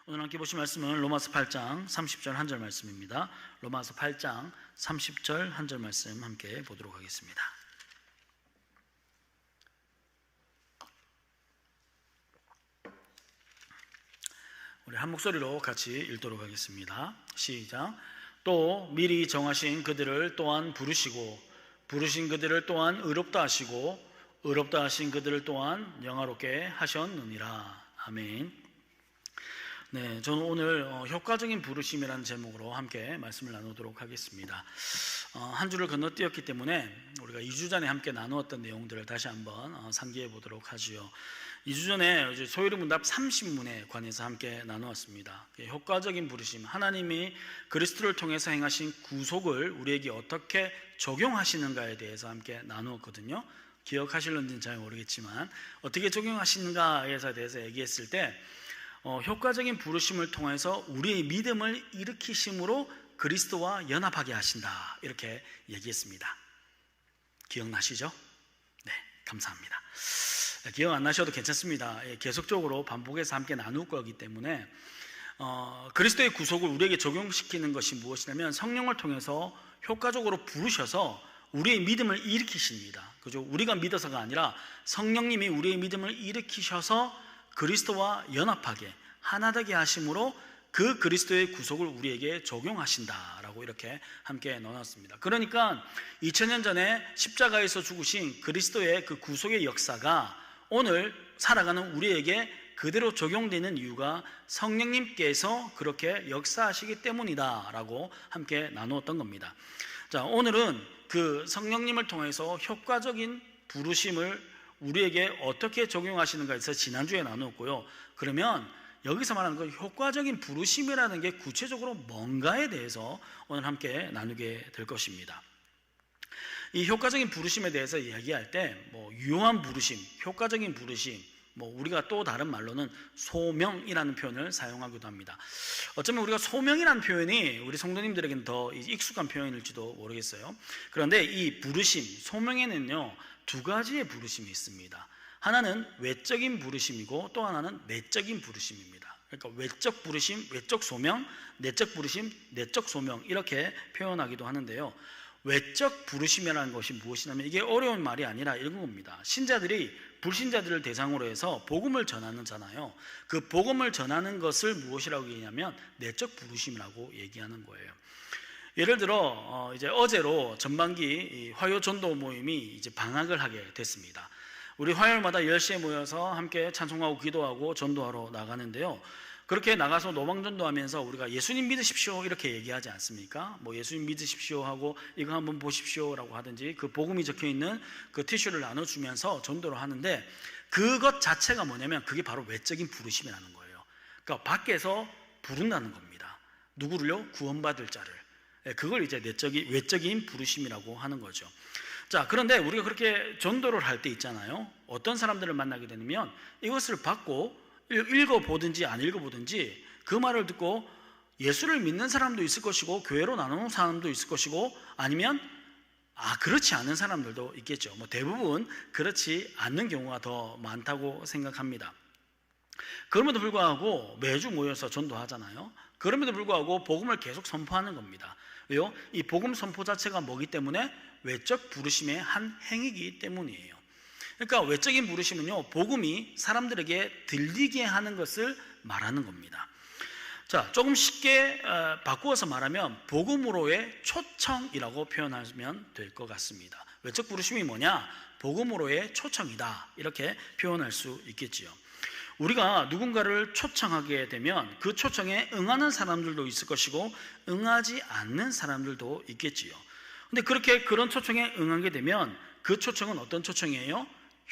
오늘 함께 보실 말씀은 로마서 8장 30절 한 절 말씀입니다. 로마서 8장 30절 한 절 말씀 함께 보도록 하겠습니다. 우리 한 목소리로 같이 읽도록 하겠습니다. 시작. 또 미리 정하신 그들을 또한 부르시고 부르신 그들을 또한 의롭다 하시고 의롭다 하신 그들을 또한 영화롭게 하셨느니라. 아멘. 네, 저는 오늘 효과적인 부르심이라는 제목으로 함께 말씀을 나누도록 하겠습니다. 한 주를 건너뛰었기 때문에 우리가 2주 전에 함께 나누었던 내용들을 다시 한번 상기해 보도록 하지요. 2주 전에 소요리문답 30문에 관해서 함께 나누었습니다. 효과적인 부르심, 하나님이 그리스도를 통해서 행하신 구속을 우리에게 어떻게 적용하시는가에 대해서 함께 나누었거든요. 기억하실런지는 잘 모르겠지만 어떻게 적용하시는가에 대해서 얘기했을 때 효과적인 부르심을 통해서 우리의 믿음을 일으키심으로 그리스도와 연합하게 하신다, 이렇게 얘기했습니다. 기억나시죠? 네, 감사합니다. 기억 안 나셔도 괜찮습니다. 계속적으로 반복해서 함께 나눌 거기 때문에 그리스도의 구속을 우리에게 적용시키는 것이 무엇이냐면 성령을 통해서 효과적으로 부르셔서 우리의 믿음을 일으키십니다. 그죠? 우리가 믿어서가 아니라 성령님이 우리의 믿음을 일으키셔서 그리스도와 연합하게 하나되게 하심으로 그 그리스도의 구속을 우리에게 적용하신다라고 이렇게 함께 나눴습니다. 그러니까 2000년 전에 십자가에서 죽으신 그리스도의 그 구속의 역사가 오늘 살아가는 우리에게 그대로 적용되는 이유가 성령님께서 그렇게 역사하시기 때문이다라고 함께 나누었던 겁니다. 자, 오늘은 그 성령님을 통해서 효과적인 부르심을 우리에게 어떻게 적용하시는가에 대해서 지난주에 나누었고요. 그러면 여기서 말하는 그 효과적인 부르심이라는 게 구체적으로 뭔가에 대해서 오늘 함께 나누게 될 것입니다. 이 효과적인 부르심에 대해서 이야기할 때 유용한 부르심, 효과적인 부르심, 우리가 또 다른 말로는 소명이라는 표현을 사용하기도 합니다. 어쩌면 우리가 소명이라는 표현이 우리 성도님들에게는 더 익숙한 표현일지도 모르겠어요. 그런데 이 부르심, 소명에는요 두 가지의 부르심이 있습니다. 하나는 외적인 부르심이고 또 하나는 내적인 부르심입니다. 그러니까 외적 부르심, 외적 소명, 내적 부르심, 내적 소명, 이렇게 표현하기도 하는데요. 외적 부르심이라는 것이 무엇이냐면 이게 어려운 말이 아니라 이런 겁니다. 신자들이 불신자들을 대상으로 해서 복음을 전하잖아요. 그 복음을 전하는 것을 무엇이라고 얘기하냐면 내적 부르심이라고 얘기하는 거예요. 예를 들어 이제 어제로 전반기 화요 전도 모임이 이제 방학을 하게 됐습니다. 우리 화요일마다 10시에 모여서 함께 찬송하고 기도하고 전도하러 나가는데요. 그렇게 나가서 노방전도하면서 우리가 예수님 믿으십시오 이렇게 얘기하지 않습니까? 예수님 믿으십시오 하고 이거 한번 보십시오라고 하든지 그 복음이 적혀있는 그 티슈를 나눠주면서 전도를 하는데 그것 자체가 뭐냐면 그게 바로 외적인 부르심이라는 거예요. 그러니까 밖에서 부른다는 겁니다. 누구를요? 구원받을 자를. 그걸 이제 외적인 부르심이라고 하는 거죠. 자, 그런데 우리가 그렇게 전도를 할 때 있잖아요. 어떤 사람들을 만나게 되면 이것을 받고 읽어보든지 안 읽어보든지 그 말을 듣고 예수를 믿는 사람도 있을 것이고 교회로 나누는 사람도 있을 것이고 아니면 그렇지 않은 사람들도 있겠죠. 대부분 그렇지 않는 경우가 더 많다고 생각합니다. 그럼에도 불구하고 매주 모여서 전도하잖아요. 그럼에도 불구하고 복음을 계속 선포하는 겁니다. 왜요? 이 복음 선포 자체가 뭐기 때문에 외적 부르심의 한 행위이기 때문이에요. 그러니까 외적인 부르심은요, 복음이 사람들에게 들리게 하는 것을 말하는 겁니다. 자, 조금 쉽게 바꾸어서 말하면 복음으로의 초청이라고 표현하면 될 것 같습니다. 외적 부르심이 뭐냐? 복음으로의 초청이다, 이렇게 표현할 수 있겠지요. 우리가 누군가를 초청하게 되면 그 초청에 응하는 사람들도 있을 것이고 응하지 않는 사람들도 있겠지요. 근데 그런 초청에 응하게 되면 그 초청은 어떤 초청이에요?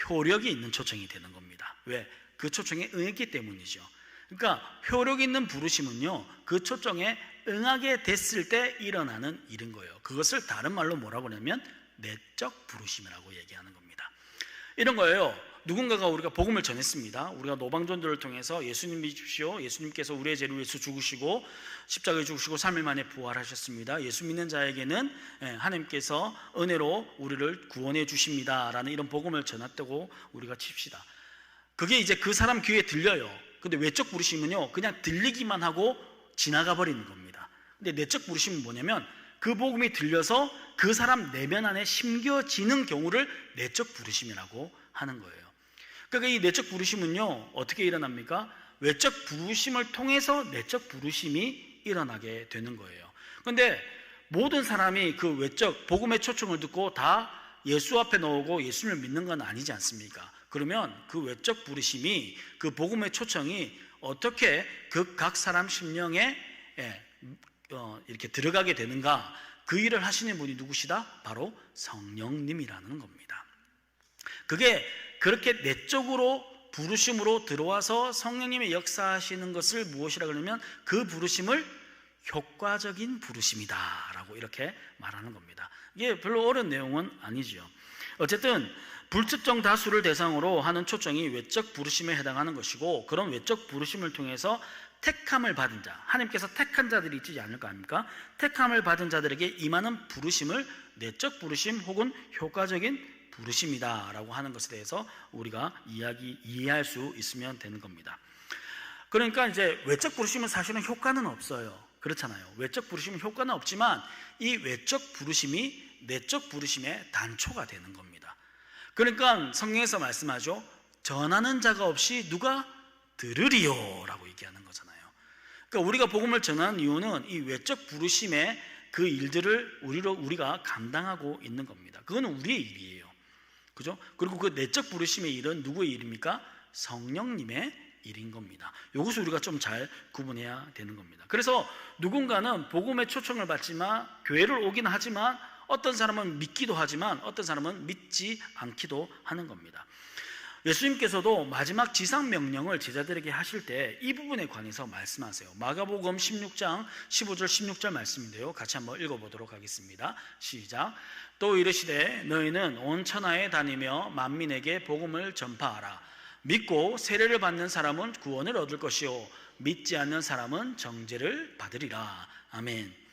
효력이 있는 초청이 되는 겁니다. 왜? 그 초청에 응했기 때문이죠. 그러니까 효력 있는 부르심은요, 그 초청에 응하게 됐을 때 일어나는 일인 거예요. 그것을 다른 말로 뭐라고 하냐면 내적 부르심이라고 얘기하는 겁니다. 이런 거예요. 누군가가 우리가 복음을 전했습니다. 우리가 노방전도를 통해서 예수님 믿으십시오. 예수님께서 우리의 죄를 위해서 죽으시고 십자가에 죽으시고 3일 만에 부활하셨습니다. 예수 믿는 자에게는 하나님께서 은혜로 우리를 구원해 주십니다 라는 이런 복음을 전했다고 우리가 칩시다. 그게 이제 그 사람 귀에 들려요. 근데 외적 부르심은요, 그냥 들리기만 하고 지나가 버리는 겁니다. 근데 내적 부르심은 뭐냐면 그 복음이 들려서 그 사람 내면 안에 심겨지는 경우를 내적 부르심이라고 하는 거예요. 그러니까 이 내적 부르심은요, 어떻게 일어납니까? 외적 부르심을 통해서 내적 부르심이 일어나게 되는 거예요. 그런데 모든 사람이 그 외적 복음의 초청을 듣고 다 예수 앞에 나오고 예수를 믿는 건 아니지 않습니까? 그러면 그 외적 부르심이, 그 복음의 초청이 어떻게 그 각 사람 심령에 이렇게 들어가게 되는가? 그 일을 하시는 분이 누구시다? 바로 성령님이라는 겁니다. 그게 그렇게 내적으로 부르심으로 들어와서 성령님의 역사하시는 것을 무엇이라 그러냐면 그 부르심을 효과적인 부르심이다 라고 이렇게 말하는 겁니다. 이게 별로 어려운 내용은 아니죠. 어쨌든 불특정 다수를 대상으로 하는 초청이 외적 부르심에 해당하는 것이고, 그런 외적 부르심을 통해서 택함을 받은 자, 하나님께서 택한 자들이 있지 않을까 합니까? 택함을 받은 자들에게 임하는 부르심을 내적 부르심 혹은 효과적인 부르심이다 라고 하는 것에 대해서 우리가 이해할 수 있으면 되는 겁니다. 그러니까 이제 외적 부르심은 사실은 효과는 없어요. 그렇잖아요. 외적 부르심은 효과는 없지만 이 외적 부르심이 내적 부르심의 단초가 되는 겁니다. 그러니까 성경에서 말씀하죠. 전하는 자가 없이 누가 들으리요 라고 얘기하는 거잖아요. 그러니까 우리가 복음을 전하는 이유는 이 외적 부르심의 그 일들을 우리가 감당하고 있는 겁니다. 그건 우리의 일이에요. 그죠? 그리고 그 내적 부르심의 일은 누구의 일입니까? 성령님의 일인 겁니다. 이것을 우리가 좀 잘 구분해야 되는 겁니다. 그래서 누군가는 복음의 초청을 받지만 교회를 오긴 하지만 어떤 사람은 믿기도 하지만 어떤 사람은 믿지 않기도 하는 겁니다. 예수님께서도 마지막 지상 명령을 제자들에게 하실 때 이 부분에 관해서 말씀하세요. 마가복음 16장 15절 16절 말씀인데요, 같이 한번 읽어보도록 하겠습니다. 시작. 또 이르시되 너희는 온 천하에 다니며 만민에게 복음을 전파하라. 믿고 세례를 받는 사람은 구원을 얻을 것이요 믿지 않는 사람은 정죄를 받으리라. 아멘.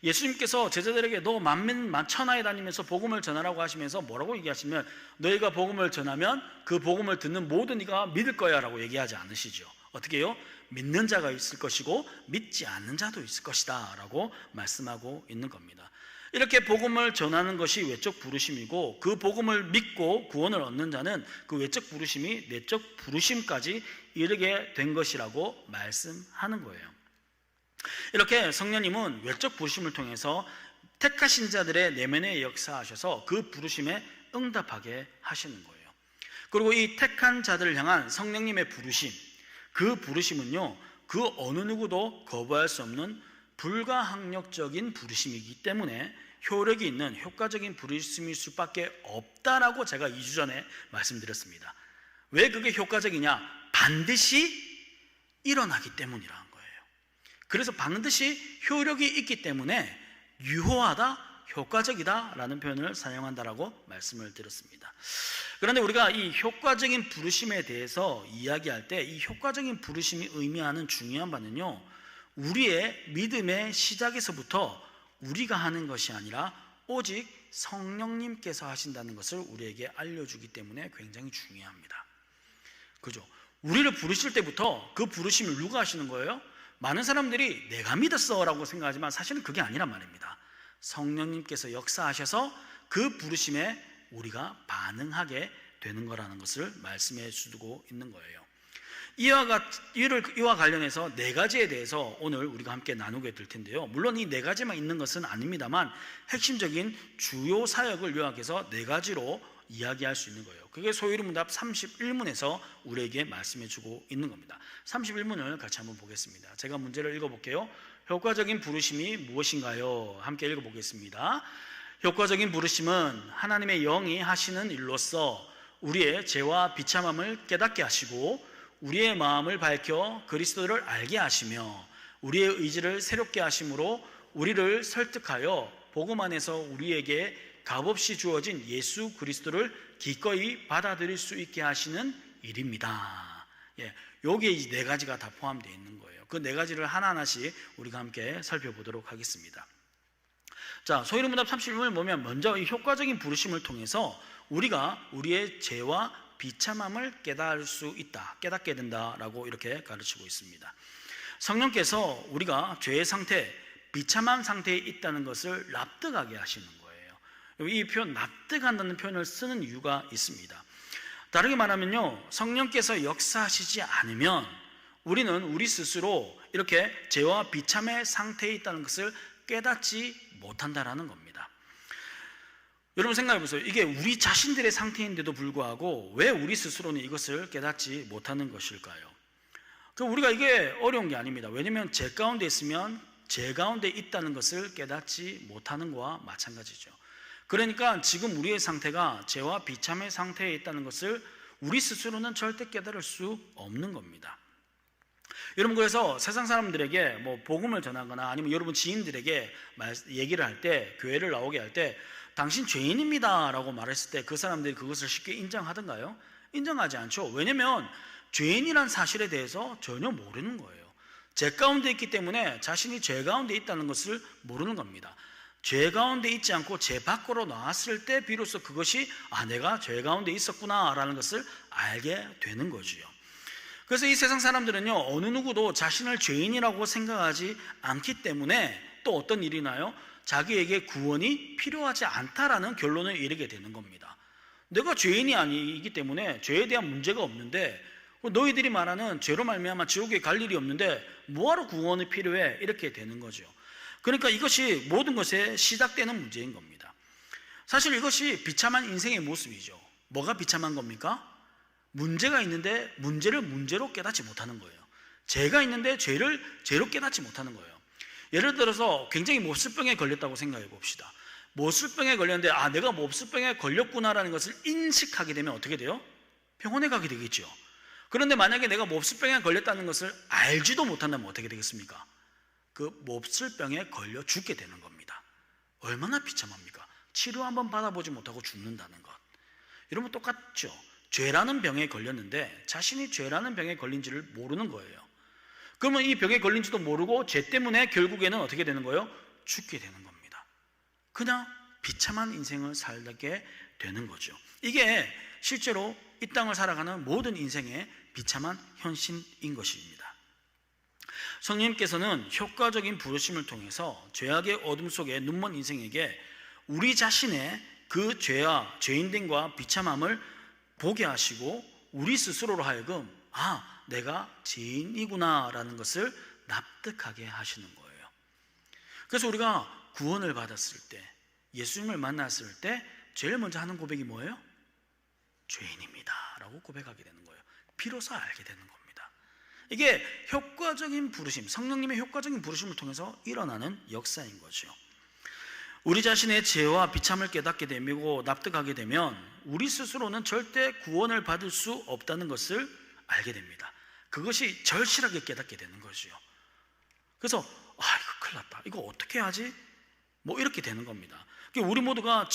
예수님께서 제자들에게 너 만민 천하에 다니면서 복음을 전하라고 하시면서 뭐라고 얘기하시면, 너희가 복음을 전하면 그 복음을 듣는 모든 이가 믿을 거야 라고 얘기하지 않으시죠. 어떻게 해요? 믿는 자가 있을 것이고 믿지 않는 자도 있을 것이다 라고 말씀하고 있는 겁니다. 이렇게 복음을 전하는 것이 외적 부르심이고, 그 복음을 믿고 구원을 얻는 자는 그 외적 부르심이 내적 부르심까지 이르게 된 것이라고 말씀하는 거예요. 이렇게 성령님은 외적 부르심을 통해서 택하신 자들의 내면에 역사하셔서 그 부르심에 응답하게 하시는 거예요. 그리고 이 택한 자들을 향한 성령님의 부르심, 그 부르심은요, 그 어느 누구도 거부할 수 없는 불가항력적인 부르심이기 때문에 효력이 있는 효과적인 부르심일 수밖에 없다라고 제가 2주 전에 말씀드렸습니다. 왜 그게 효과적이냐? 반드시 일어나기 때문이라는 거예요. 그래서 반드시 효력이 있기 때문에 유효하다, 효과적이다 라는 표현을 사용한다라고 말씀을 드렸습니다. 그런데 우리가 이 효과적인 부르심에 대해서 이야기할 때 이 효과적인 부르심이 의미하는 중요한 바는요, 우리의 믿음의 시작에서부터 우리가 하는 것이 아니라 오직 성령님께서 하신다는 것을 우리에게 알려주기 때문에 굉장히 중요합니다. 그죠? 우리를 부르실 때부터 그 부르심을 누가 하시는 거예요? 많은 사람들이 내가 믿었어 라고 생각하지만 사실은 그게 아니란 말입니다. 성령님께서 역사하셔서 그 부르심에 우리가 반응하게 되는 거라는 것을 말씀해 주고 있는 거예요. 이와 관련해서 네 가지에 대해서 오늘 우리가 함께 나누게 될 텐데요, 물론 이 네 가지만 있는 것은 아닙니다만 핵심적인 주요 사역을 요약해서 네 가지로 이야기할 수 있는 거예요. 그게 소위문답 31문에서 우리에게 말씀해 주고 있는 겁니다. 31문을 같이 한번 보겠습니다. 제가 문제를 읽어볼게요. 효과적인 부르심이 무엇인가요? 함께 읽어보겠습니다. 효과적인 부르심은 하나님의 영이 하시는 일로서 우리의 죄와 비참함을 깨닫게 하시고 우리의 마음을 밝혀 그리스도를 알게 하시며 우리의 의지를 새롭게 하심으로 우리를 설득하여 복음 안에서 우리에게 값없이 주어진 예수 그리스도를 기꺼이 받아들일 수 있게 하시는 일입니다. 여기에 이 네 가지가 다 포함되어 있는 거예요. 그 네 가지를 하나하나씩 우리가 함께 살펴보도록 하겠습니다. 자, 소위문답 31문을 보면 먼저 이 효과적인 부르심을 통해서 우리가 우리의 죄와 비참함을 깨달을 수 있다, 깨닫게 된다라고 이렇게 가르치고 있습니다. 성령께서 우리가 죄의 상태, 비참한 상태에 있다는 것을 납득하게 하시는 거예요. 이 표현 납득한다는 표현을 쓰는 이유가 있습니다. 다르게 말하면요, 성령께서 역사하시지 않으면 우리는 우리 스스로 이렇게 죄와 비참의 상태에 있다는 것을 깨닫지 못한다라는 겁니다. 여러분 생각해 보세요. 이게 우리 자신들의 상태인데도 불구하고 왜 우리 스스로는 이것을 깨닫지 못하는 것일까요? 우리가 이게 어려운 게 아닙니다. 왜냐하면 죄 가운데 있으면 죄 가운데 있다는 것을 깨닫지 못하는 것과 마찬가지죠. 그러니까 지금 우리의 상태가 죄와 비참의 상태에 있다는 것을 우리 스스로는 절대 깨달을 수 없는 겁니다. 여러분, 그래서 세상 사람들에게 뭐 복음을 전하거나 아니면 여러분 지인들에게 얘기를 할 때, 교회를 나오게 할 때 당신 죄인입니다 라고 말했을 때 그 사람들이 그것을 쉽게 인정하던가요? 인정하지 않죠. 왜냐하면 죄인이란 사실에 대해서 전혀 모르는 거예요. 죄 가운데 있기 때문에 자신이 죄 가운데 있다는 것을 모르는 겁니다. 죄 가운데 있지 않고 죄 밖으로 나왔을 때 비로소 그것이 내가 죄 가운데 있었구나 라는 것을 알게 되는 거지요. 그래서 이 세상 사람들은요, 어느 누구도 자신을 죄인이라고 생각하지 않기 때문에 또 어떤 일이 나요? 자기에게 구원이 필요하지 않다라는 결론을 이르게 되는 겁니다. 내가 죄인이 아니기 때문에 죄에 대한 문제가 없는데, 너희들이 말하는 죄로 말미암아 지옥에 갈 일이 없는데 뭐하러 구원이 필요해? 이렇게 되는 거죠. 그러니까 이것이 모든 것에 시작되는 문제인 겁니다. 사실 이것이 비참한 인생의 모습이죠. 뭐가 비참한 겁니까? 문제가 있는데 문제를 문제로 깨닫지 못하는 거예요. 죄가 있는데 죄를 죄로 깨닫지 못하는 거예요. 예를 들어서 굉장히 몹쓸병에 걸렸다고 생각해 봅시다. 몹쓸병에 걸렸는데 내가 몹쓸병에 걸렸구나라는 것을 인식하게 되면 어떻게 돼요? 병원에 가게 되겠죠. 그런데 만약에 내가 몹쓸병에 걸렸다는 것을 알지도 못한다면 어떻게 되겠습니까? 그 몹쓸병에 걸려 죽게 되는 겁니다. 얼마나 비참합니까? 치료 한번 받아보지 못하고 죽는다는 것. 여러분 똑같죠? 죄라는 병에 걸렸는데 자신이 죄라는 병에 걸린지를 모르는 거예요. 그러면 이 병에 걸린지도 모르고 죄 때문에 결국에는 어떻게 되는 거예요? 죽게 되는 겁니다. 그냥 비참한 인생을 살게 되는 거죠. 이게 실제로 이 땅을 살아가는 모든 인생의 비참한 현실인 것입니다. 성령님께서는 효과적인 부르심을 통해서 죄악의 어둠 속에 눈먼 인생에게 우리 자신의 그 죄와 죄인됨과 비참함을 보게 하시고 우리 스스로로 하여금 내가 죄인이구나 라는 것을 납득하게 하시는 거예요. 그래서 우리가 구원을 받았을 때, 예수님을 만났을 때 제일 먼저 하는 고백이 뭐예요? 죄인입니다 라고 고백하게 되는 거예요. 비로소 알게 되는 겁니다. 이게 효과적인 부르심, 성령님의 효과적인 부르심을 통해서 일어나는 역사인 거죠. 우리 자신의 죄와 비참을 깨닫게 되고 납득하게 되면 우리 스스로는 절대 구원을 받을 수 없다는 것을 알게 됩니다. 그것이 절실하게 깨닫게 되는 거죠. 그래서 이거 큰일 났다, 이거 어떻게 하지? 뭐 이렇게 되는 겁니다. 우리 모두가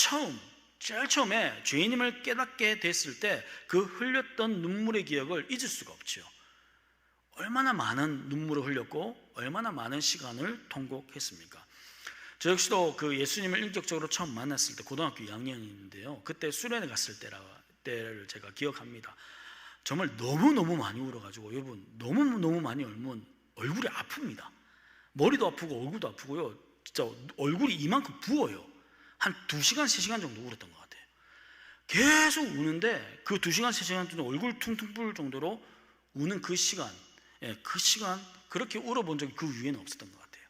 제일 처음에 죄인임을 깨닫게 됐을 때 그 흘렸던 눈물의 기억을 잊을 수가 없죠. 얼마나 많은 눈물을 흘렸고 얼마나 많은 시간을 통곡했습니까? 저 역시도 그 예수님을 인격적으로 처음 만났을 때 고등학교 2학년인데요. 그때 수련회 갔을 때를 제가 기억합니다. 정말 너무너무 많이 울어가지고 여러분 너무너무 많이 울면 얼굴이 아픕니다. 머리도 아프고 얼굴도 아프고요. 진짜 얼굴이 이만큼 부어요. 한 2시간, 3시간 정도 울었던 것 같아요. 계속 우는데 그 2시간, 3시간 동안 얼굴 퉁퉁 부을 정도로 우는 그 시간, 그렇게 울어본 적이 그 위에는 없었던 것 같아요.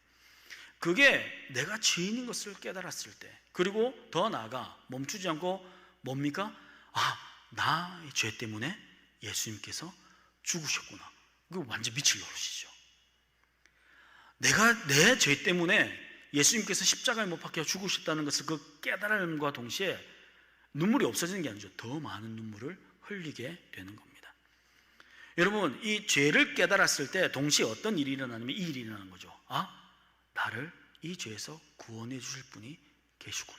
그게 내가 죄인인 것을 깨달았을 때, 그리고 더 나아가 멈추지 않고 뭡니까? 나의 죄 때문에 예수님께서 죽으셨구나. 그거 완전 미칠 노릇이죠. 내가 내 죄 때문에 예수님께서 십자가에 못 박혀 죽으셨다는 것을 그 깨달음과 동시에 눈물이 없어지는 게 아니죠. 더 많은 눈물을 흘리게 되는 겁니다. 여러분, 이 죄를 깨달았을 때 동시에 어떤 일이 일어나냐면 이 일이 일어나는 거죠. 나를 이 죄에서 구원해 주실 분이 계시구나.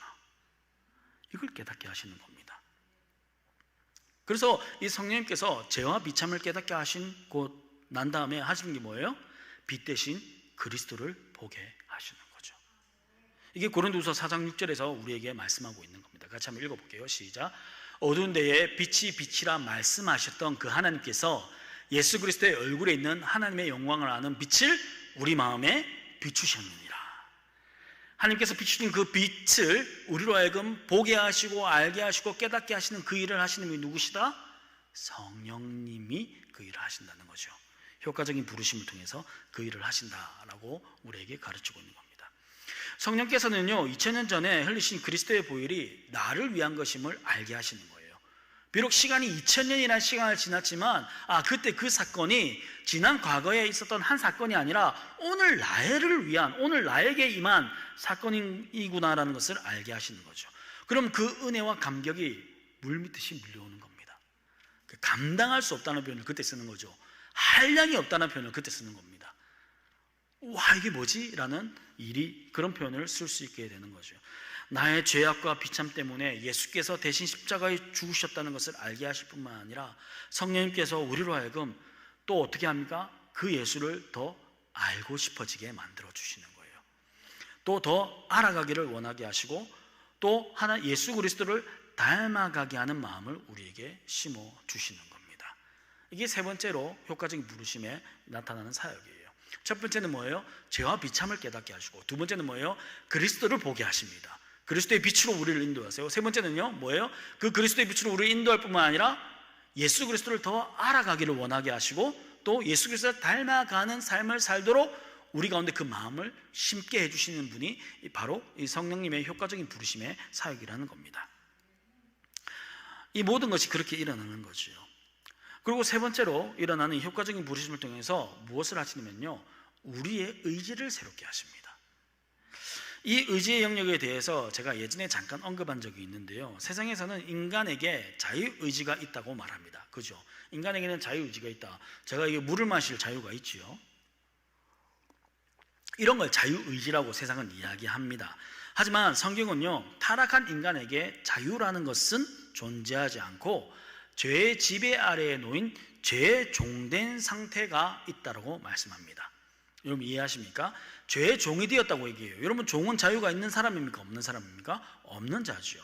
이걸 깨닫게 하시는 겁니다. 그래서 이 성령님께서 죄와 비참을 깨닫게 하신 난 다음에 하시는 게 뭐예요? 빛 대신 그리스도를 보게 하시는 거죠. 이게 고린도후서 4장 6절에서 우리에게 말씀하고 있는 겁니다. 같이 한번 읽어볼게요. 시작. 어두운 데에 빛이 빛이라 말씀하셨던 그 하나님께서 예수 그리스도의 얼굴에 있는 하나님의 영광을 아는 빛을 우리 마음에 비추셨느니라. 하나님께서 비추신 그 빛을 우리로 하여금 보게 하시고 알게 하시고 깨닫게 하시는 그 일을 하시는 분이 누구시다? 성령님이 그 일을 하신다는 거죠. 효과적인 부르심을 통해서 그 일을 하신다라고 우리에게 가르치고 있는 겁니다. 성령께서는요, 2000년 전에 흘리신 그리스도의 보혈이 나를 위한 것임을 알게 하시는 거예요. 비록 시간이 2000년이라는 시간을 지났지만 그때 그 사건이 지난 과거에 있었던 한 사건이 아니라 오늘 나를 위한, 오늘 나에게 임한 사건이구나라는 것을 알게 하시는 거죠. 그럼 그 은혜와 감격이 물밀듯이 밀려오는 겁니다. 감당할 수 없다는 표현을 그때 쓰는 거죠. 한량이 없다는 표현을 그때 쓰는 겁니다. 와, 이게 뭐지? 라는 그런 표현을 쓸 수 있게 되는 거죠. 나의 죄악과 비참 때문에 예수께서 대신 십자가에 죽으셨다는 것을 알게 하실 뿐만 아니라 성령님께서 우리로 하여금 또 어떻게 합니까? 그 예수를 더 알고 싶어지게 만들어 주시는 거예요. 또 더 알아가기를 원하게 하시고 또 예수 그리스도를 닮아가게 하는 마음을 우리에게 심어 주시는 겁니다. 이게 세 번째로 효과적인 부르심에 나타나는 사역이에요. 첫 번째는 뭐예요? 죄와 비참을 깨닫게 하시고, 두 번째는 뭐예요? 그리스도를 보게 하십니다. 그리스도의 빛으로 우리를 인도하세요. 세 번째는요, 뭐예요? 그 그리스도의 빛으로 우리를 인도할 뿐만 아니라 예수 그리스도를 더 알아가기를 원하게 하시고 또 예수 그리스도를 닮아가는 삶을 살도록 우리 가운데 그 마음을 심게 해주시는 분이 바로 이 성령님의 효과적인 부르심의 사역이라는 겁니다. 이 모든 것이 그렇게 일어나는 거죠. 그리고 세 번째로 일어나는 효과적인 부르심을 통해서 무엇을 하시냐면요, 우리의 의지를 새롭게 하십니다. 이 의지의 영역에 대해서 제가 예전에 잠깐 언급한 적이 있는데요, 세상에서는 인간에게 자유의지가 있다고 말합니다. 그죠? 인간에게는 자유의지가 있다. 제가 이게 물을 마실 자유가 있지요. 이런 걸 자유의지라고 세상은 이야기합니다. 하지만 성경은요, 타락한 인간에게 자유라는 것은 존재하지 않고 죄의 지배 아래에 놓인 죄의 종된 상태가 있다고 말씀합니다. 여러분 이해하십니까? 죄의 종이 되었다고 얘기해요. 여러분, 종은 자유가 있는 사람입니까? 없는 사람입니까? 없는 자죠.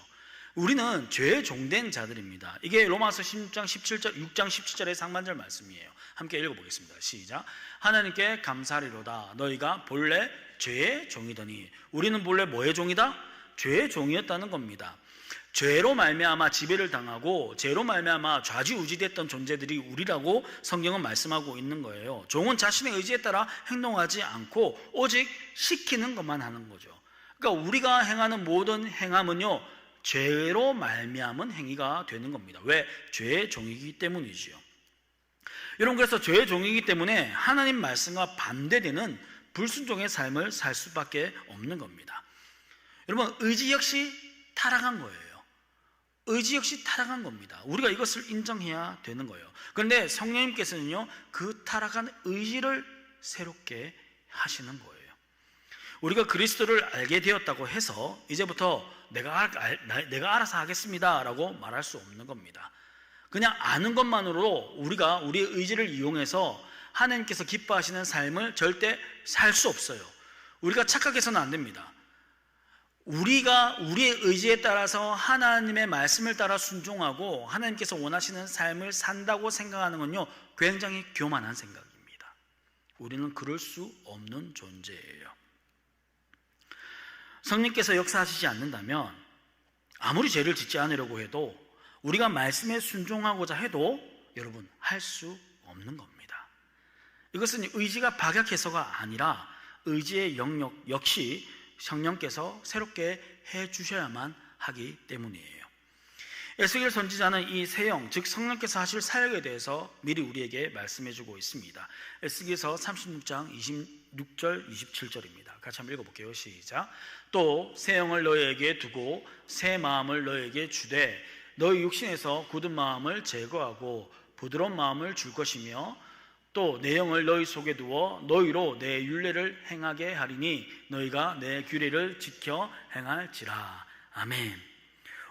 우리는 죄의 종된 자들입니다. 이게 로마서 16장 17절, 6장 17절의 상반절 말씀이에요. 함께 읽어보겠습니다. 시작. 하나님께 감사하리로다. 너희가 본래 죄의 종이더니. 우리는 본래 뭐의 종이다? 죄의 종이었다는 겁니다. 죄로 말미암아 지배를 당하고 죄로 말미암아 좌지우지됐던 존재들이 우리라고 성경은 말씀하고 있는 거예요. 종은 자신의 의지에 따라 행동하지 않고 오직 시키는 것만 하는 거죠. 그러니까 우리가 행하는 모든 행함은요, 죄로 말미암은 행위가 되는 겁니다. 왜? 죄의 종이기 때문이지요. 여러분, 그래서 죄의 종이기 때문에 하나님 말씀과 반대되는 불순종의 삶을 살 수밖에 없는 겁니다. 여러분, 의지 역시 타락한 거예요. 의지 역시 타락한 겁니다. 우리가 이것을 인정해야 되는 거예요. 그런데 성령님께서는요, 그 타락한 의지를 새롭게 하시는 거예요. 우리가 그리스도를 알게 되었다고 해서 이제부터 내가 알아서 하겠습니다 라고 말할 수 없는 겁니다. 그냥 아는 것만으로 우리가 우리의 의지를 이용해서 하나님께서 기뻐하시는 삶을 절대 살 수 없어요. 우리가 착각해서는 안 됩니다. 우리가 우리의 의지에 따라서 하나님의 말씀을 따라 순종하고 하나님께서 원하시는 삶을 산다고 생각하는 건요, 굉장히 교만한 생각입니다. 우리는 그럴 수 없는 존재예요. 성령께서 역사하시지 않는다면 아무리 죄를 짓지 않으려고 해도, 우리가 말씀에 순종하고자 해도 여러분 할 수 없는 겁니다. 이것은 의지가 박약해서가 아니라 의지의 영역 역시 성령께서 새롭게 해주셔야만 하기 때문이에요. 에스겔 선지자는 이 세영, 즉 성령께서 하실 사역에 대해서 미리 우리에게 말씀해주고 있습니다. 에스겔서 36장 26절 27절입니다. 같이 한번 읽어볼게요. 시작. 또 새 영을 너희에게 두고 새 마음을 너희에게 주되 너희 육신에서 굳은 마음을 제거하고 부드러운 마음을 줄 것이며 또 내 영을 너희 속에 두어 너희로 내 율례를 행하게 하리니 너희가 내 규례를 지켜 행할지라. 아멘.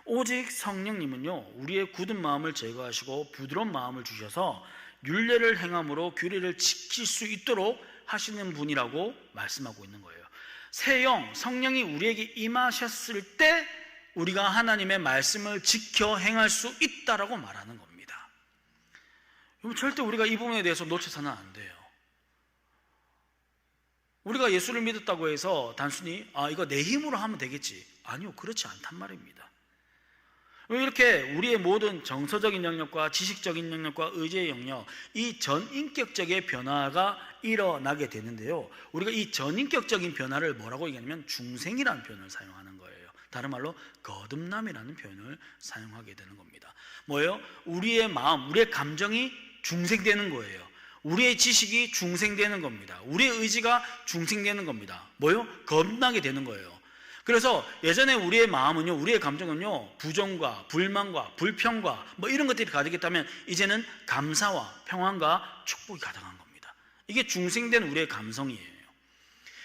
오직 성령님은요, 우리의 굳은 마음을 제거하시고 부드러운 마음을 주셔서 율례를 행함으로 규례를 지킬 수 있도록 하시는 분이라고 말씀하고 있는 거예요. 새 영, 성령이 우리에게 임하셨을 때 우리가 하나님의 말씀을 지켜 행할 수 있다라고 말하는 겁니다. 절대 우리가 이 부분에 대해서 놓쳐서는 안 돼요. 우리가 예수를 믿었다고 해서 단순히 이거 내 힘으로 하면 되겠지, 아니요, 그렇지 않단 말입니다. 이렇게 우리의 모든 정서적인 영역과 지식적인 영역과 의지의 영역, 이 전인격적의 변화가 일어나게 되는데요, 우리가 이 전인격적인 변화를 뭐라고 얘기하냐면 중생이라는 표현을 사용하는 거예요. 다른 말로 거듭남이라는 표현을 사용하게 되는 겁니다. 뭐예요? 우리의 마음, 우리의 감정이 중생되는 거예요. 우리의 지식이 중생되는 겁니다. 우리의 의지가 중생되는 겁니다. 뭐예요? 거듭나게 되는 거예요. 그래서 예전에 우리의 마음은요, 우리의 감정은요, 부정과 불만과 불평과 뭐 이런 것들이 가득했다면 이제는 감사와 평안과 축복이 가득한 겁니다. 이게 중생된 우리의 감성이에요.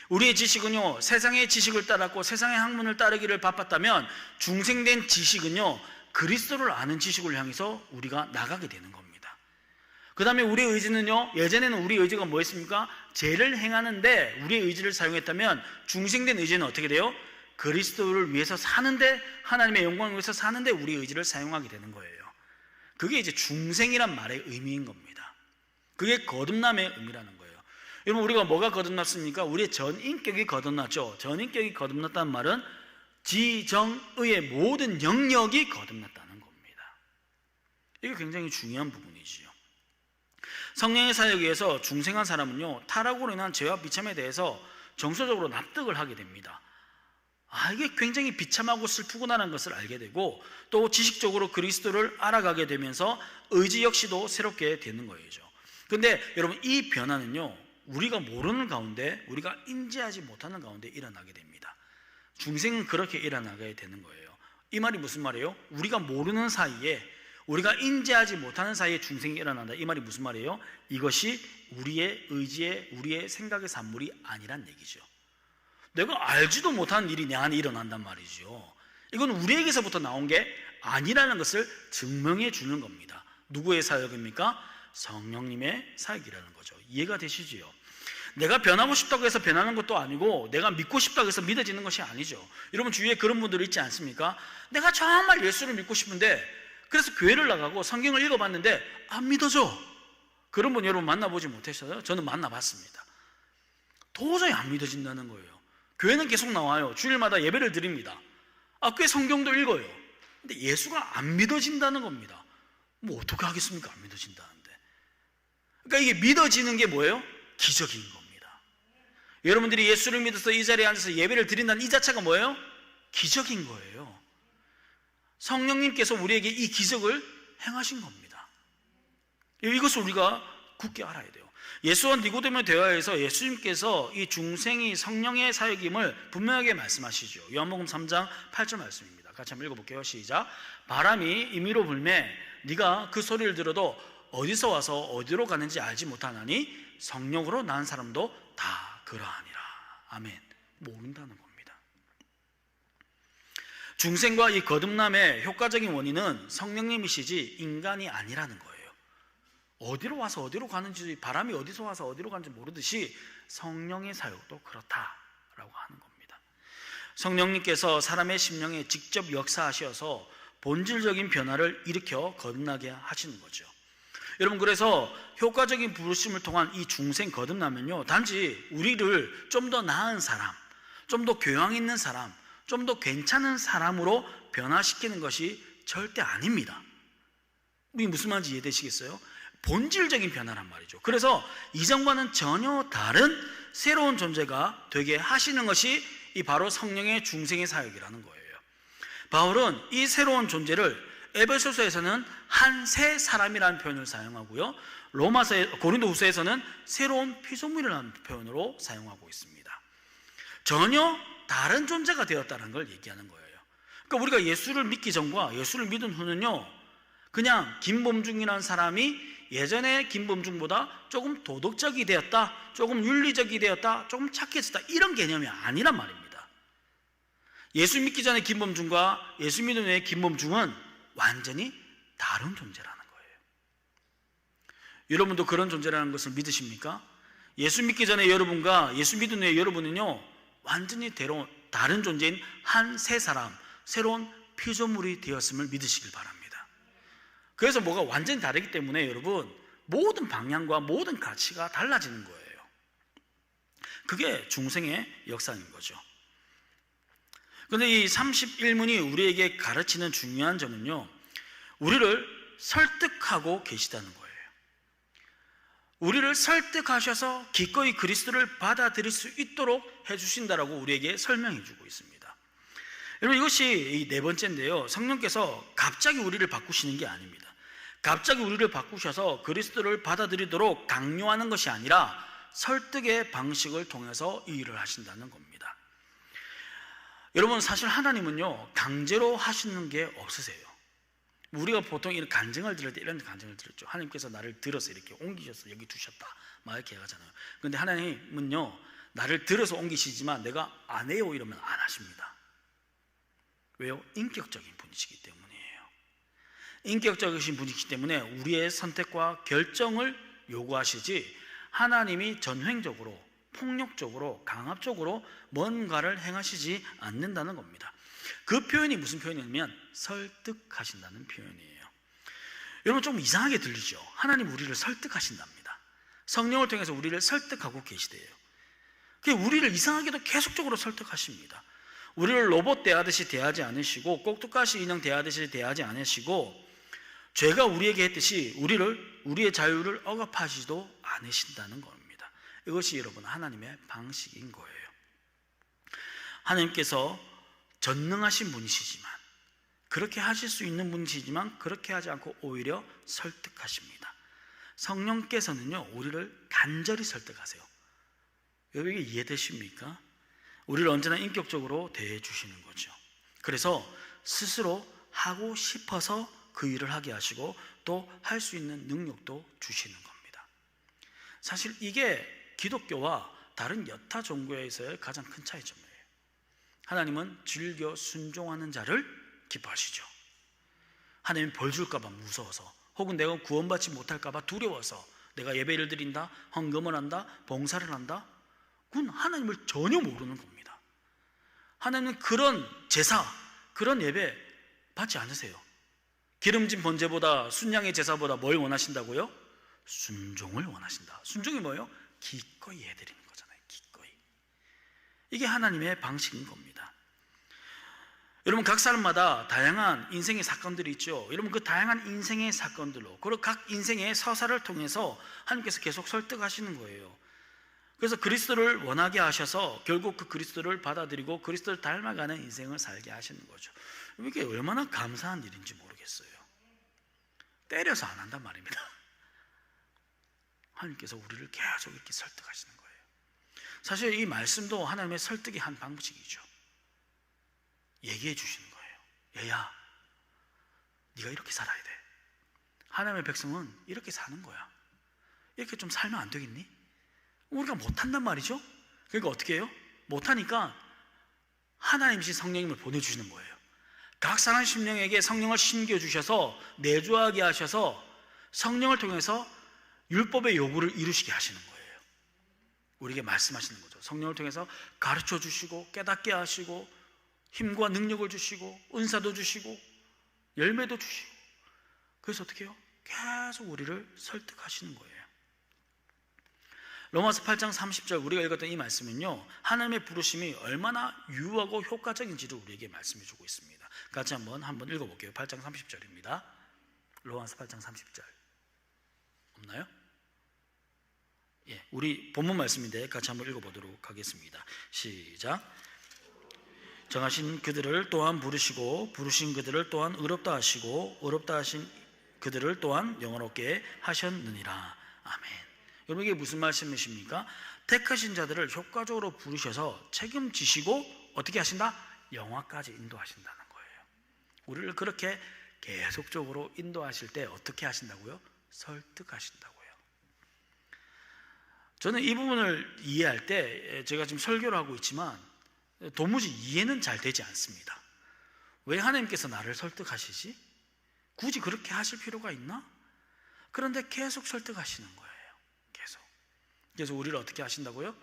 우리의 지식은요, 세상의 지식을 따랐고 세상의 학문을 따르기를 바빴다면 중생된 지식은요, 그리스도를 아는 지식을 향해서 우리가 나가게 되는 겁니다. 그 다음에 우리의 의지는요, 예전에는 우리의 의지가 뭐였습니까? 죄를 행하는데 우리의 의지를 사용했다면 중생된 의지는 어떻게 돼요? 그리스도를 위해서 사는데, 하나님의 영광을 위해서 사는데 우리의 의지를 사용하게 되는 거예요. 그게 이제 중생이란 말의 의미인 겁니다. 그게 거듭남의 의미라는 거예요. 여러분, 우리가 뭐가 거듭났습니까? 우리의 전인격이 거듭났죠. 전인격이 거듭났다는 말은 지정의의 모든 영역이 거듭났다는 겁니다. 이게 굉장히 중요한 부분이지요. 성령의 사역에 의해서 중생한 사람은요, 타락으로 인한 죄와 비참에 대해서 정서적으로 납득을 하게 됩니다. 이게 굉장히 비참하고 슬프구나라는 것을 알게 되고, 또 지식적으로 그리스도를 알아가게 되면서 의지 역시도 새롭게 되는 거죠. 근데 여러분, 이 변화는요, 우리가 모르는 가운데, 우리가 인지하지 못하는 가운데 일어나게 됩니다. 중생은 그렇게 일어나게 되는 거예요. 이 말이 무슨 말이에요? 우리가 모르는 사이에, 우리가 인지하지 못하는 사이에 중생이 일어난다. 이 말이 무슨 말이에요? 이것이 우리의 의지에, 우리의 생각의 산물이 아니란 얘기죠. 내가 알지도 못하는 일이 내 안에 일어난단 말이죠. 이건 우리에게서부터 나온 게 아니라는 것을 증명해 주는 겁니다. 누구의 사역입니까? 성령님의 사역이라는 거죠. 이해가 되시지요? 내가 변하고 싶다고 해서 변하는 것도 아니고, 내가 믿고 싶다고 해서 믿어지는 것이 아니죠. 여러분 주위에 그런 분들 있지 않습니까? 내가 정말 예수를 믿고 싶은데, 그래서 교회를 나가고 성경을 읽어봤는데 안 믿어져. 그런 분 여러분 만나보지 못하셨어요? 저는 만나봤습니다. 도저히 안 믿어진다는 거예요. 교회는 계속 나와요. 주일마다 예배를 드립니다. 꽤 성경도 읽어요. 근데 예수가 안 믿어진다는 겁니다. 뭐 어떻게 하겠습니까? 안 믿어진다는데. 그러니까 이게 믿어지는 게 뭐예요? 기적인 겁니다. 여러분들이 예수를 믿어서 이 자리에 앉아서 예배를 드린다는 이 자체가 뭐예요? 기적인 거예요. 성령님께서 우리에게 이 기적을 행하신 겁니다. 이것을 우리가 굳게 알아야 돼요. 예수와 니고데모의 대화에서 예수님께서 이 중생이 성령의 사역임을 분명하게 말씀하시죠. 요한복음 3장 8절 말씀입니다. 같이 한번 읽어볼게요. 시작. 바람이 임의로 불매 네가 그 소리를 들어도 어디서 와서 어디로 가는지 알지 못하나니 성령으로 난 사람도 다 그러하니라. 아멘. 모른다는 겁니다. 중생과 이 거듭남의 효과적인 원인은 성령님이시지 인간이 아니라는 거예요. 어디로 와서 어디로 가는지, 바람이 어디서 와서 어디로 가는지 모르듯이 성령의 사역도 그렇다라고 하는 겁니다. 성령님께서 사람의 심령에 직접 역사하셔서 본질적인 변화를 일으켜 거듭나게 하시는 거죠. 여러분, 그래서 효과적인 부르심을 통한 이 중생 거듭나면요, 단지 우리를 좀 더 나은 사람, 좀 더 교양 있는 사람, 좀 더 괜찮은 사람으로 변화시키는 것이 절대 아닙니다. 이게 무슨 말인지 이해되시겠어요? 본질적인 변화란 말이죠. 그래서 이전과는 전혀 다른 새로운 존재가 되게 하시는 것이 이 바로 성령의 중생의 사역이라는 거예요. 바울은 이 새로운 존재를 에베소서에서는 한 새 사람이라는 표현을 사용하고요, 고린도후서에서는 새로운 피조물이라는 표현으로 사용하고 있습니다. 전혀 다른 존재가 되었다는 걸 얘기하는 거예요. 그러니까 우리가 예수를 믿기 전과 예수를 믿은 후는요, 그냥 김범중이라는 사람이 예전에 김범중보다 조금 도덕적이 되었다, 조금 윤리적이 되었다, 조금 착해졌다, 이런 개념이 아니란 말입니다. 예수 믿기 전에 김범중과 예수 믿은 후의 김범중은 완전히 다른 존재라는 거예요. 여러분도 그런 존재라는 것을 믿으십니까? 예수 믿기 전에 여러분과 예수 믿은 후의 여러분은요, 완전히 다른 존재인 한 새 사람, 새로운 피조물이 되었음을 믿으시길 바랍니다. 그래서 뭐가 완전히 다르기 때문에 여러분, 모든 방향과 모든 가치가 달라지는 거예요. 그게 중생의 역사인 거죠. 그런데 이 31문이 우리에게 가르치는 중요한 점은요, 우리를 설득하고 계시다는 거예요. 우리를 설득하셔서 기꺼이 그리스도를 받아들일 수 있도록 해주신다라고 우리에게 설명해 주고 있습니다. 여러분, 이것이 네 번째인데요, 성령께서 갑자기 우리를 바꾸시는 게 아닙니다. 갑자기 우리를 바꾸셔서 그리스도를 받아들이도록 강요하는 것이 아니라 설득의 방식을 통해서 이 일을 하신다는 겁니다. 여러분, 사실 하나님은요, 강제로 하시는 게 없으세요. 우리가 보통 이런 간증을 들을 때 이런 간증을 들었죠. 하나님께서 나를 들어서 이렇게 옮기셔서 여기 두셨다, 막 이렇게 하잖아요. 그런데 하나님은요, 나를 들어서 옮기시지만 내가 안 해요 이러면 안 하십니다. 왜요? 인격적인 분이시기 때문이에요. 인격적이신 분이기 때문에 우리의 선택과 결정을 요구하시지, 하나님이 전횡적으로, 폭력적으로, 강압적으로 뭔가를 행하시지 않는다는 겁니다. 그 표현이 무슨 표현이냐면 설득하신다는 표현이에요. 여러분, 좀 이상하게 들리죠? 하나님 우리를 설득하신답니다. 성령을 통해서 우리를 설득하고 계시대요. 우리를 이상하게도 계속적으로 설득하십니다. 우리를 로봇 대하듯이 대하지 않으시고, 꼭두가시 인형 대하듯이 대하지 않으시고, 죄가 우리에게 했듯이 우리의 자유를 억압하시지도 않으신다는 겁니다. 이것이 여러분 하나님의 방식인 거예요. 하나님께서 전능하신 분이시지만, 그렇게 하실 수 있는 분이시지만 그렇게 하지 않고 오히려 설득하십니다. 성령께서는요, 우리를 간절히 설득하세요. 여러분, 이게 이해되십니까? 우리를 언제나 인격적으로 대해 주시는 거죠. 그래서 스스로 하고 싶어서 그 일을 하게 하시고 또 할 수 있는 능력도 주시는 겁니다. 사실 이게 기독교와 다른 여타 종교에서의 가장 큰 차이점이에요. 하나님은 즐겨 순종하는 자를 기뻐하시죠. 하나님은 벌 줄까 봐 무서워서, 혹은 내가 구원받지 못할까 봐 두려워서 내가 예배를 드린다, 헌금을 한다, 봉사를 한다, 그건 하나님을 전혀 모르는 겁니다. 하나님은 그런 제사, 그런 예배 받지 않으세요. 기름진 번제보다, 순양의 제사보다 뭘 원하신다고요? 순종을 원하신다. 순종이 뭐예요? 기꺼이 해드리는 거잖아요. 기꺼이. 이게 하나님의 방식인 겁니다. 여러분, 각 사람마다 다양한 인생의 사건들이 있죠. 여러분, 그 다양한 인생의 사건들로, 그리고 각 인생의 서사를 통해서 하나님께서 계속 설득하시는 거예요. 그래서 그리스도를 원하게 하셔서 결국 그 그리스도를 받아들이고 그리스도를 닮아가는 인생을 살게 하시는 거죠. 이게 얼마나 감사한 일인지 모르겠어요. 때려서 안 한단 말입니다. 하나님께서 우리를 계속 이렇게 설득하시는 거예요. 사실 이 말씀도 하나님의 설득의 한 방식이죠. 얘기해 주시는 거예요. 얘야, 네가 이렇게 살아야 돼. 하나님의 백성은 이렇게 사는 거야. 이렇게 좀 살면 안 되겠니? 우리가 못한단 말이죠. 그러니까 어떻게 해요? 못하니까 하나님이신 성령님을 보내주시는 거예요. 각 사람 심령에게 성령을 심겨주셔서 내주하게 하셔서 성령을 통해서 율법의 요구를 이루시게 하시는 거예요. 우리에게 말씀하시는 거죠. 성령을 통해서 가르쳐 주시고 깨닫게 하시고 힘과 능력을 주시고 은사도 주시고 열매도 주시고, 그래서 어떻게 해요? 계속 우리를 설득하시는 거예요. 로마서 8장 30절 우리가 읽었던 이 말씀은요, 하나님의 부르심이 얼마나 유하고 효과적인지를 우리에게 말씀해 주고 있습니다. 같이 한번 읽어볼게요. 8장 30절입니다. 로마서 8장 30절 없나요? 예, 우리 본문 말씀인데 같이 한번 읽어보도록 하겠습니다. 시작. 정하신 그들을 또한 부르시고 부르신 그들을 또한 의롭다 하시고 의롭다 하신 그들을 또한 영원롭게 하셨느니라. 아멘. 여러분, 이게 무슨 말씀이십니까? 택하신 자들을 효과적으로 부르셔서 책임지시고 어떻게 하신다? 영화까지 인도하신다는 거예요. 우리를 그렇게 계속적으로 인도하실 때 어떻게 하신다고요? 설득하신다고요. 저는 이 부분을 이해할 때, 제가 지금 설교를 하고 있지만 도무지 이해는 잘 되지 않습니다. 왜 하나님께서 나를 설득하시지? 굳이 그렇게 하실 필요가 있나? 그런데 계속 설득하시는 거예요. 계속. 그래서 우리를 어떻게 하신다고요?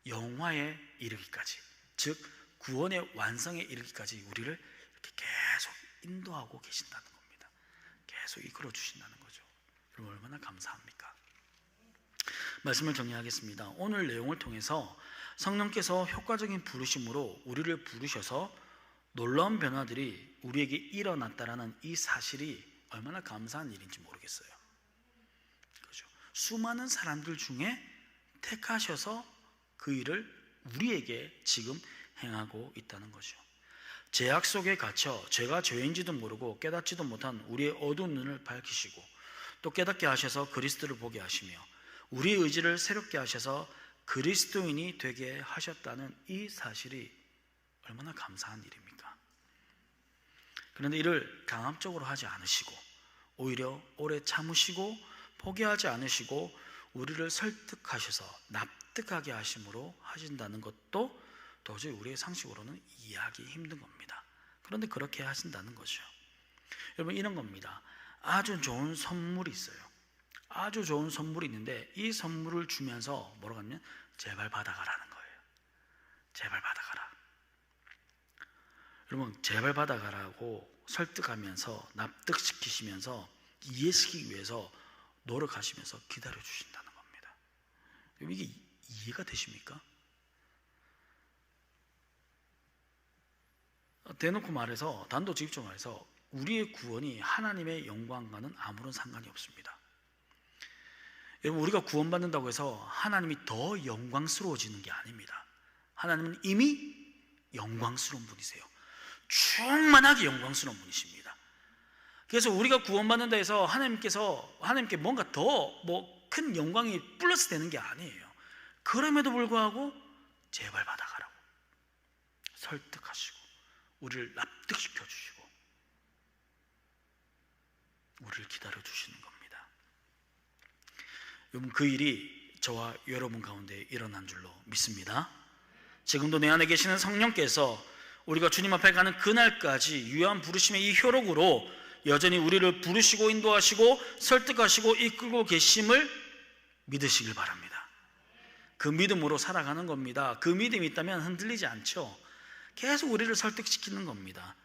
영화에 이르기까지, 즉 구원의 완성에 이르기까지 우리를 이렇게 계속 인도하고 계신다는 겁니다. 계속 이끌어 주신다는 거죠. 여러분 얼마나 감사합니까? 말씀을 정리하겠습니다. 오늘 내용을 통해서 성령께서 효과적인 부르심으로 우리를 부르셔서 놀라운 변화들이 우리에게 일어났다라는 이 사실이 얼마나 감사한 일인지 모르겠어요. 그렇죠? 수많은 사람들 중에 택하셔서 그 일을 우리에게 지금 행하고 있다는 거죠. 죄악 속에 갇혀 죄가 죄인지도 모르고 깨닫지도 못한 우리의 어두운 눈을 밝히시고 또 깨닫게 하셔서 그리스도를 보게 하시며 우리의 의지를 새롭게 하셔서 그리스도인이 되게 하셨다는 이 사실이 얼마나 감사한 일입니까? 그런데 이를 강압적으로 하지 않으시고 오히려 오래 참으시고 포기하지 않으시고 우리를 설득하셔서 납득하게 하심으로 하신다는 것도 도저히 우리의 상식으로는 이해하기 힘든 겁니다. 그런데 그렇게 하신다는 거죠. 여러분 이런 겁니다. 아주 좋은 선물이 있어요. 아주 좋은 선물이 있는데 이 선물을 주면서 뭐라고 하면 제발 받아가라는 거예요. 제발 받아가라. 여러분 제발 받아가라고 설득하면서 납득시키시면서 이해시키기 위해서 노력하시면서 기다려주신다는 겁니다. 이게 이해가 되십니까? 대놓고 말해서 단도직입적으로 말해서 우리의 구원이 하나님의 영광과는 아무런 상관이 없습니다. 여러분 우리가 구원받는다고 해서 하나님이 더 영광스러워지는 게 아닙니다. 하나님은 이미 영광스러운 분이세요. 충만하게 영광스러운 분이십니다. 그래서 우리가 구원받는다 해서 하나님께 뭔가 더 큰 영광이 플러스 되는 게 아니에요. 그럼에도 불구하고 제발 받아가라고 설득하시고 우리를 납득시켜 주시고 우리를 기다려 주시는 겁니다. 여러분 그 일이 저와 여러분 가운데 일어난 줄로 믿습니다. 지금도 내 안에 계시는 성령께서 우리가 주님 앞에 가는 그날까지 유한 부르심의 이 효력으로 여전히 우리를 부르시고 인도하시고 설득하시고 이끌고 계심을 믿으시길 바랍니다. 그 믿음으로 살아가는 겁니다. 그 믿음이 있다면 흔들리지 않죠. 계속 우리를 설득시키는 겁니다.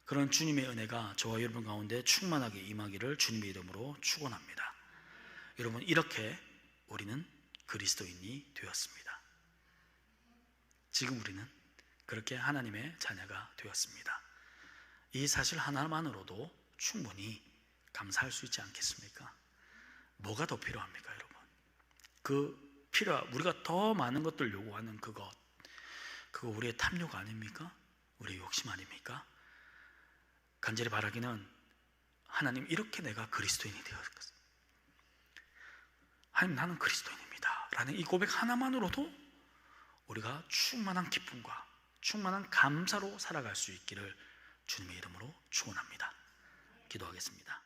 그런 주님의 은혜가 저와 여러분 가운데 충만하게 임하기를 주님의 이름으로 축원합니다. 여러분 이렇게 우리는 그리스도인이 되었습니다. 지금 우리는 그렇게 하나님의 자녀가 되었습니다. 이 사실 하나만으로도 충분히 감사할 수 있지 않겠습니까? 뭐가 더 필요합니까, 여러분? 우리가 더 많은 것들 요구하는 그거 우리의 탐욕 아닙니까? 우리의 욕심 아닙니까? 간절히 바라기는 하나님 이렇게 내가 그리스도인이 되었겠어. 하나님 나는 그리스도인입니다 라는 이 고백 하나만으로도 우리가 충만한 기쁨과 충만한 감사로 살아갈 수 있기를 주님의 이름으로 축원합니다. 기도하겠습니다.